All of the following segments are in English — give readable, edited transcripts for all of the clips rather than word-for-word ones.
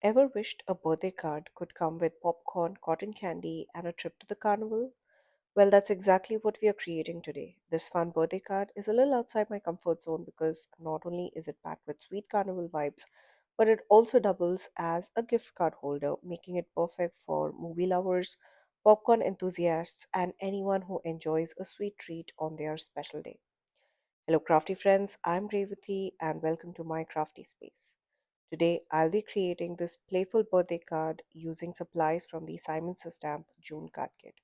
Ever wished a birthday card could come with popcorn, cotton candy, and a trip to the carnival? Well, that's exactly what we are creating today. This fun birthday card is a little outside my comfort zone because not only is it packed with sweet carnival vibes, but it also doubles as a gift card holder, making it perfect for movie lovers, popcorn enthusiasts, and anyone who enjoys a sweet treat on their special day. Hello, crafty friends. I'm Revati, and welcome to my crafty space. Today, I'll be creating this playful birthday card using supplies from the Simon Says Stamp June card kit.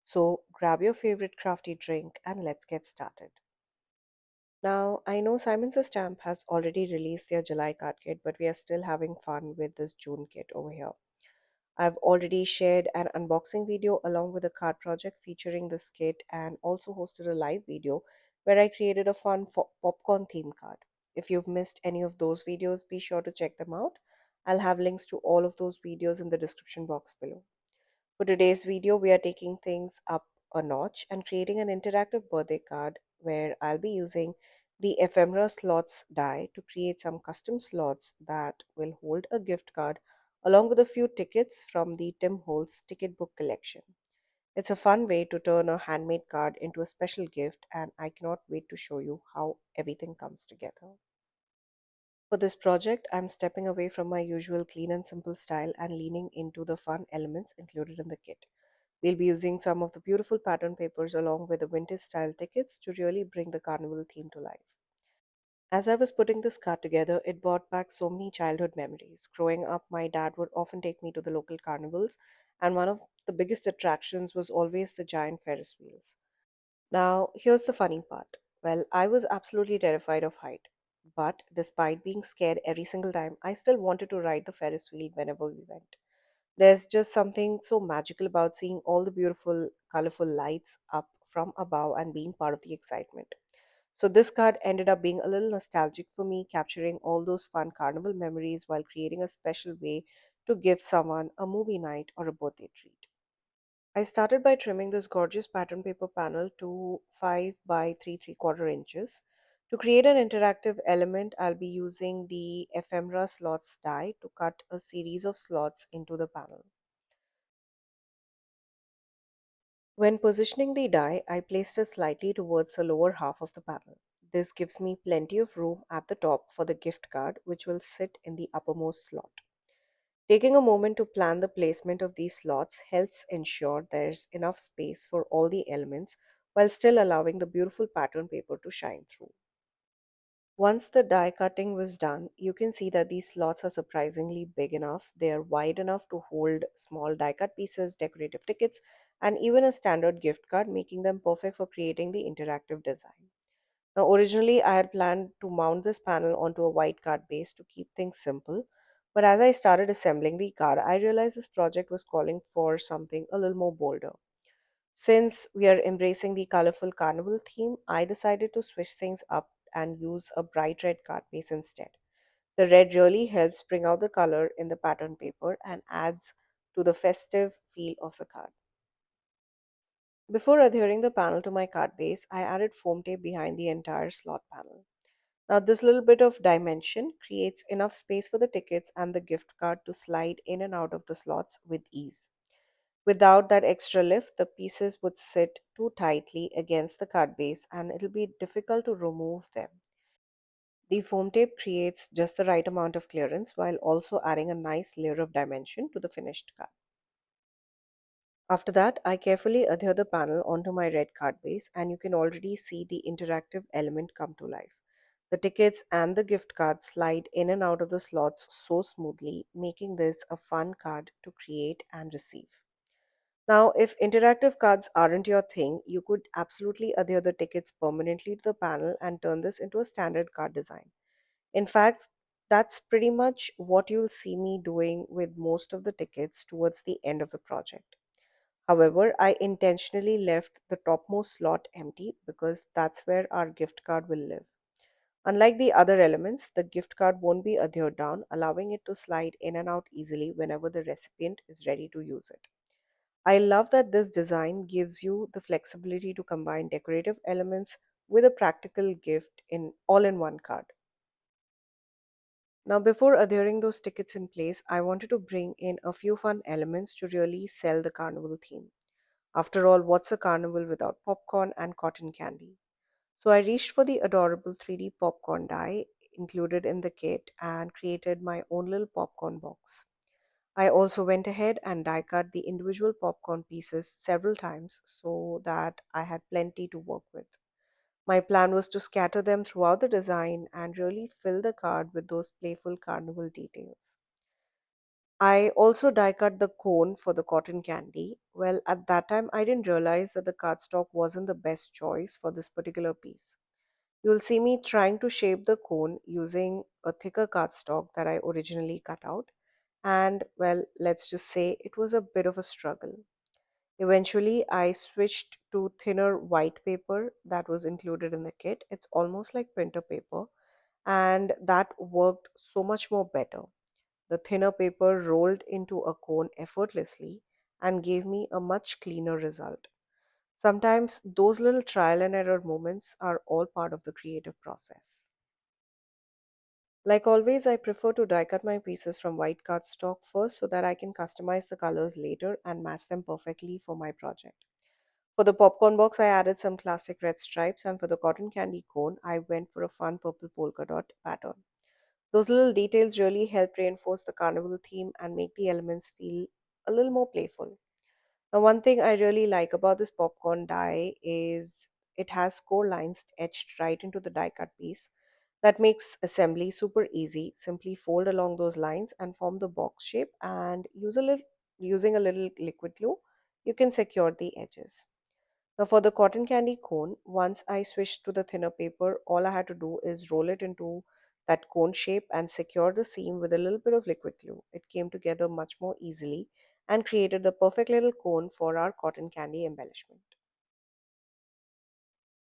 So, grab your favorite crafty drink and let's get started. Now, I know Simon Says Stamp has already released their July card kit, but we are still having fun with this June kit over here. I've already shared an unboxing video along with a card project featuring this kit and also hosted a live video where I created a fun popcorn theme card. If you've missed any of those videos, be sure to check them out. I'll have links to all of those videos in the description box below. For today's video, we are taking things up a notch and creating an interactive birthday card where I'll be using the Ephemera Slots Die to create some custom slots that will hold a gift card along with a few tickets from the Tim Holtz Ticket Book collection. It's a fun way to turn a handmade card into a special gift, and I cannot wait to show you how everything comes together. For this project, I'm stepping away from my usual clean and simple style and leaning into the fun elements included in the kit. We'll be using some of the beautiful pattern papers along with the vintage style tickets to really bring the carnival theme to life. As I was putting this card together, it brought back so many childhood memories. Growing up, my dad would often take me to the local carnivals, and one of the biggest attractions was always the giant Ferris wheels. Now, here's the funny part. Well, I was absolutely terrified of height. But despite being scared every single time, I still wanted to ride the Ferris wheel whenever we went. There's just something so magical about seeing all the beautiful, colorful lights up from above and being part of the excitement. So, this card ended up being a little nostalgic for me, capturing all those fun carnival memories while creating a special way to give someone a movie night or a birthday treat. I started by trimming this gorgeous pattern paper panel to 5 by 3 3/4 inches. To create an interactive element, I'll be using the Ephemera Slots die to cut a series of slots into the panel. When positioning the die, I placed it slightly towards the lower half of the panel. This gives me plenty of room at the top for the gift card, which will sit in the uppermost slot. Taking a moment to plan the placement of these slots helps ensure there's enough space for all the elements while still allowing the beautiful pattern paper to shine through. Once the die cutting was done, you can see that these slots are surprisingly big enough. They are wide enough to hold small die cut pieces, decorative tickets, and even a standard gift card, making them perfect for creating the interactive design. Now, originally, I had planned to mount this panel onto a white card base to keep things simple, but as I started assembling the card, I realized this project was calling for something a little more bolder. Since we are embracing the colorful carnival theme, I decided to switch things up and use a bright red card base instead. The red really helps bring out the color in the pattern paper and adds to the festive feel of the card. Before adhering the panel to my card base, I added foam tape behind the entire slot panel. Now, this little bit of dimension creates enough space for the tickets and the gift card to slide in and out of the slots with ease. Without that extra lift, the pieces would sit too tightly against the card base and it'll be difficult to remove them. The foam tape creates just the right amount of clearance while also adding a nice layer of dimension to the finished card. After that, I carefully adhere the panel onto my red card base and you can already see the interactive element come to life. The tickets and the gift cards slide in and out of the slots so smoothly, making this a fun card to create and receive. Now, if interactive cards aren't your thing, you could absolutely adhere the tickets permanently to the panel and turn this into a standard card design. In fact, that's pretty much what you'll see me doing with most of the tickets towards the end of the project. However, I intentionally left the topmost slot empty because that's where our gift card will live. Unlike the other elements, the gift card won't be adhered down, allowing it to slide in and out easily whenever the recipient is ready to use it. I love that this design gives you the flexibility to combine decorative elements with a practical gift in all in one card. Now, before adhering those tickets in place, I wanted to bring in a few fun elements to really sell the carnival theme. After all, what's a carnival without popcorn and cotton candy? So I reached for the adorable 3D popcorn die included in the kit and created my own little popcorn box. I also went ahead and die cut the individual popcorn pieces several times so that I had plenty to work with. My plan was to scatter them throughout the design and really fill the card with those playful carnival details. I also die cut the cone for the cotton candy. Well, at that time, I didn't realize that the cardstock wasn't the best choice for this particular piece. You'll see me trying to shape the cone using a thicker cardstock that I originally cut out. And well, let's just say it was a bit of a struggle. Eventually, I switched to thinner white paper that was included in the kit. It's almost like printer paper, and that worked so much more better. The thinner paper rolled into a cone effortlessly and gave me a much cleaner result. Sometimes those little trial and error moments are all part of the creative process. Like always, I prefer to die cut my pieces from white cardstock first so that I can customize the colors later and match them perfectly for my project. For the popcorn box, I added some classic red stripes, and for the cotton candy cone, I went for a fun purple polka dot pattern. Those little details really help reinforce the carnival theme and make the elements feel a little more playful. Now, one thing I really like about this popcorn die is it has core lines etched right into the die cut piece. That makes assembly super easy. Simply fold along those lines and form the box shape and using a little liquid glue, you can secure the edges. Now for the cotton candy cone, once I switched to the thinner paper, all I had to do is roll it into that cone shape and secure the seam with a little bit of liquid glue. It came together much more easily and created the perfect little cone for our cotton candy embellishment.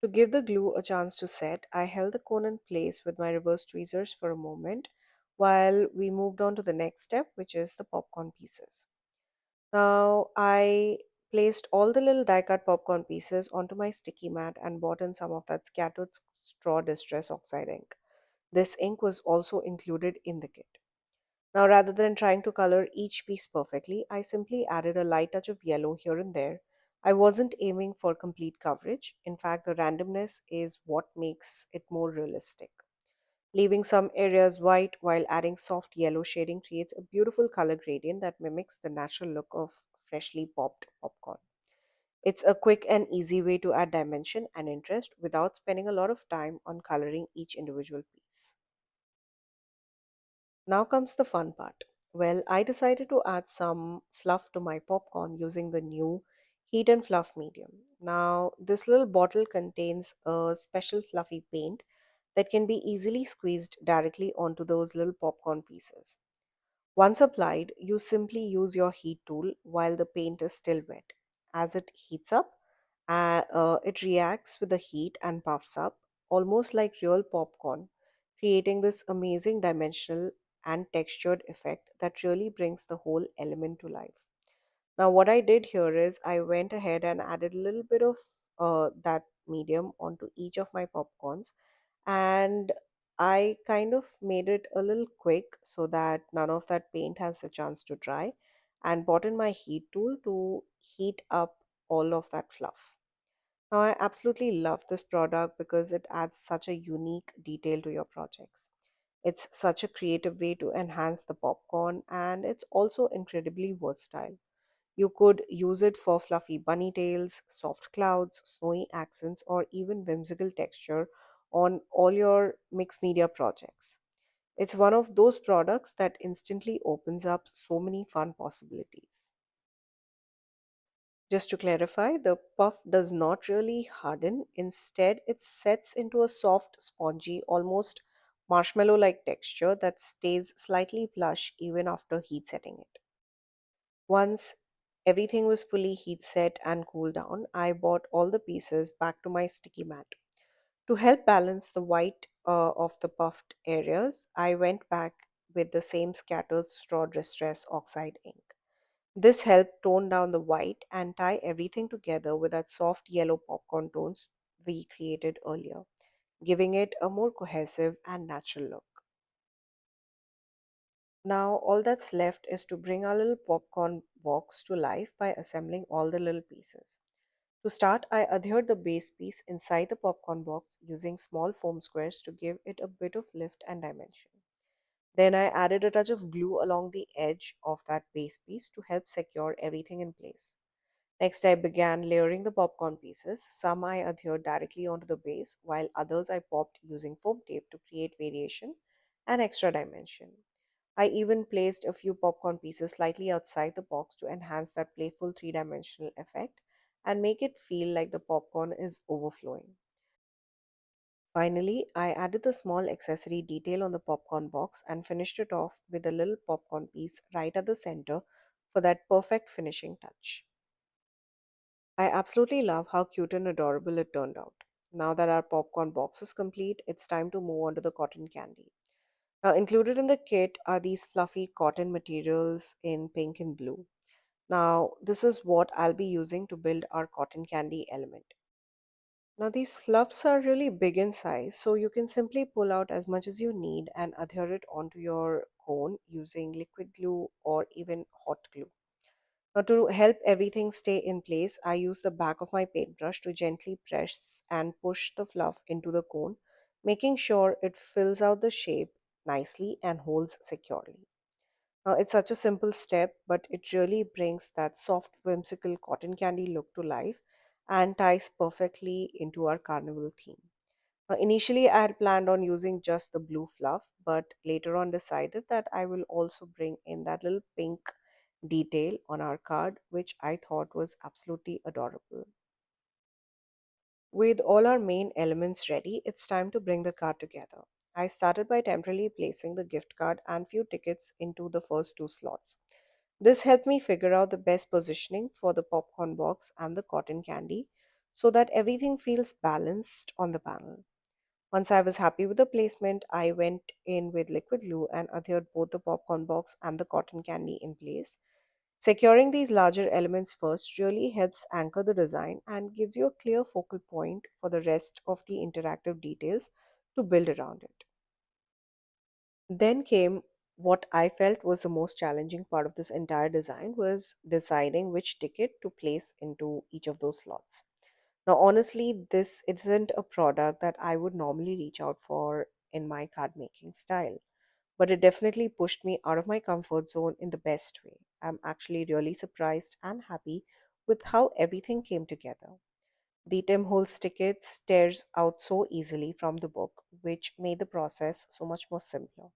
To give the glue a chance to set, I held the cone in place with my reverse tweezers for a moment while we moved on to the next step, which is the popcorn pieces. Now, I placed all the little die cut popcorn pieces onto my sticky mat and brought in some of that scattered straw distress oxide ink. This ink was also included in the kit. Now, rather than trying to color each piece perfectly, I simply added a light touch of yellow here and there. I wasn't aiming for complete coverage. In fact, the randomness is what makes it more realistic. Leaving some areas white while adding soft yellow shading creates a beautiful color gradient that mimics the natural look of freshly popped popcorn. It's a quick and easy way to add dimension and interest without spending a lot of time on coloring each individual piece. Now comes the fun part. Well, I decided to add some fluff to my popcorn using the new Heat and Fluff medium. Now, this little bottle contains a special fluffy paint that can be easily squeezed directly onto those little popcorn pieces. Once applied, you simply use your heat tool while the paint is still wet. As it heats up, it reacts with the heat and puffs up, almost like real popcorn, creating this amazing dimensional and textured effect that really brings the whole element to life. Now, what I did here is I went ahead and added a little bit of that medium onto each of my popcorns, and I kind of made it a little quick so that none of that paint has a chance to dry, and brought in my heat tool to heat up all of that fluff. Now, I absolutely love this product because it adds such a unique detail to your projects. It's such a creative way to enhance the popcorn, and it's also incredibly versatile. You could use it for fluffy bunny tails, soft clouds, snowy accents, or even whimsical texture on all your mixed media projects. It's one of those products that instantly opens up so many fun possibilities. Just to clarify, the puff does not really harden. Instead, it sets into a soft, spongy, almost marshmallow like texture that stays slightly plush even after heat setting it. Once everything was fully heat set and cooled down, I brought all the pieces back to my sticky mat. To help balance the white of the puffed areas, I went back with the same scattered straw distress oxide ink. This helped tone down the white and tie everything together with that soft yellow popcorn tones we created earlier, giving it a more cohesive and natural look. Now, all that's left is to bring our little popcorn box to life by assembling all the little pieces. To start, I adhered the base piece inside the popcorn box using small foam squares to give it a bit of lift and dimension. Then I added a touch of glue along the edge of that base piece to help secure everything in place. Next, I began layering the popcorn pieces. Some I adhered directly onto the base, while others I popped using foam tape to create variation and extra dimension. I even placed a few popcorn pieces slightly outside the box to enhance that playful three-dimensional effect and make it feel like the popcorn is overflowing. Finally, I added the small accessory detail on the popcorn box and finished it off with a little popcorn piece right at the center for that perfect finishing touch. I absolutely love how cute and adorable it turned out. Now that our popcorn box is complete, it's time to move on to the cotton candy. Now, included in the kit are these fluffy cotton materials in pink and blue. Now, this is what I'll be using to build our cotton candy element. Now, these fluffs are really big in size, so you can simply pull out as much as you need and adhere it onto your cone using liquid glue or even hot glue. Now, to help everything stay in place, I use the back of my paintbrush to gently press and push the fluff into the cone, making sure it fills out the shape nicely and holds securely. Now, it's such a simple step, but it really brings that soft, whimsical cotton candy look to life and ties perfectly into our carnival theme. Now, initially, I had planned on using just the blue fluff, but later on decided that I will also bring in that little pink detail on our card, which I thought was absolutely adorable. With all our main elements ready, it's time to bring the card together. I started by temporarily placing the gift card and few tickets into the first two slots. This helped me figure out the best positioning for the popcorn box and the cotton candy so that everything feels balanced on the panel. Once I was happy with the placement, I went in with liquid glue and adhered both the popcorn box and the cotton candy in place. Securing these larger elements first really helps anchor the design and gives you a clear focal point for the rest of the interactive details to build around it. Then came what I felt was the most challenging part of this entire design was deciding which ticket to place into each of those slots. Now, honestly, this isn't a product that I would normally reach out for in my card making style, but it definitely pushed me out of my comfort zone in the best way. I'm actually really surprised and happy with how everything came together. The Tim Holtz ticket stares out so easily from the book, which made the process so much more simpler.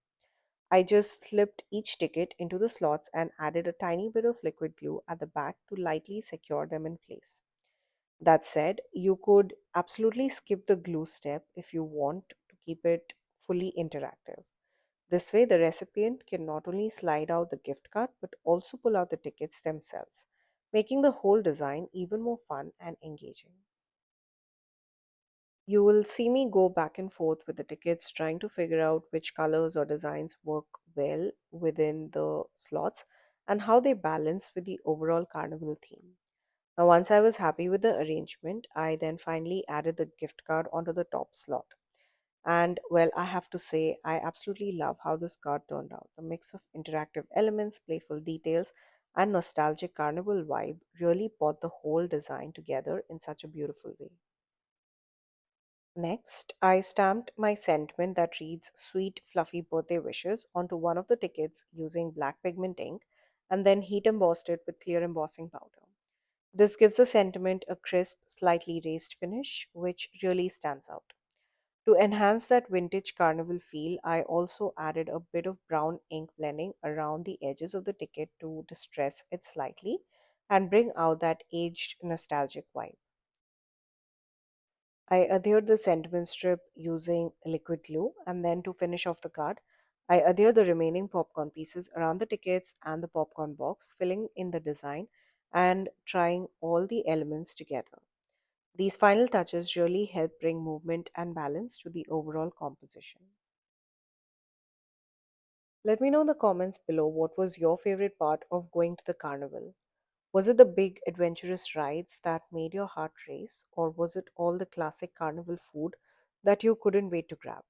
I just slipped each ticket into the slots and added a tiny bit of liquid glue at the back to lightly secure them in place. That said, you could absolutely skip the glue step if you want to keep it fully interactive. This way, the recipient can not only slide out the gift card but also pull out the tickets themselves, making the whole design even more fun and engaging. You will see me go back and forth with the tickets, trying to figure out which colors or designs work well within the slots and how they balance with the overall carnival theme. Now, once I was happy with the arrangement, I then finally added the gift card onto the top slot. And well, I have to say, I absolutely love how this card turned out. The mix of interactive elements, playful details, and nostalgic carnival vibe really brought the whole design together in such a beautiful way. Next, I stamped my sentiment that reads Sweet Fluffy Birthday Wishes onto one of the tickets using black pigment ink and then heat embossed it with clear embossing powder. This gives the sentiment a crisp, slightly raised finish, which really stands out. To enhance that vintage carnival feel, I also added a bit of brown ink blending around the edges of the ticket to distress it slightly and bring out that aged, nostalgic vibe. I adhered the sentiment strip using liquid glue, and then to finish off the card, I adhered the remaining popcorn pieces around the tickets and the popcorn box, filling in the design and trying all the elements together. These final touches really help bring movement and balance to the overall composition. Let me know in the comments below what was your favorite part of going to the carnival. Was it the big adventurous rides that made your heart race, or was it all the classic carnival food that you couldn't wait to grab?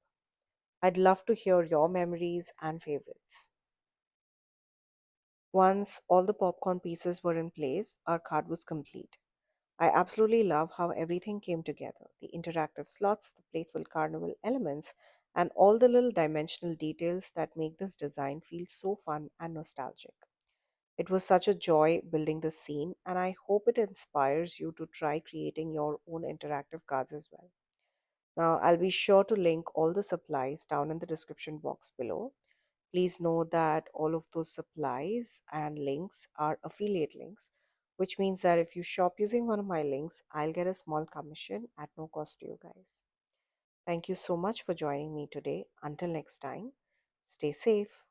I'd love to hear your memories and favorites. Once all the popcorn pieces were in place, our card was complete. I absolutely love how everything came together: the interactive slots, the playful carnival elements, and all the little dimensional details that make this design feel so fun and nostalgic. It was such a joy building this scene, and I hope it inspires you to try creating your own interactive cards as well. Now, I'll be sure to link all the supplies down in the description box below. Please know that all of those supplies and links are affiliate links, which means that if you shop using one of my links, I'll get a small commission at no cost to you guys. Thank you so much for joining me today. Until next time, stay safe.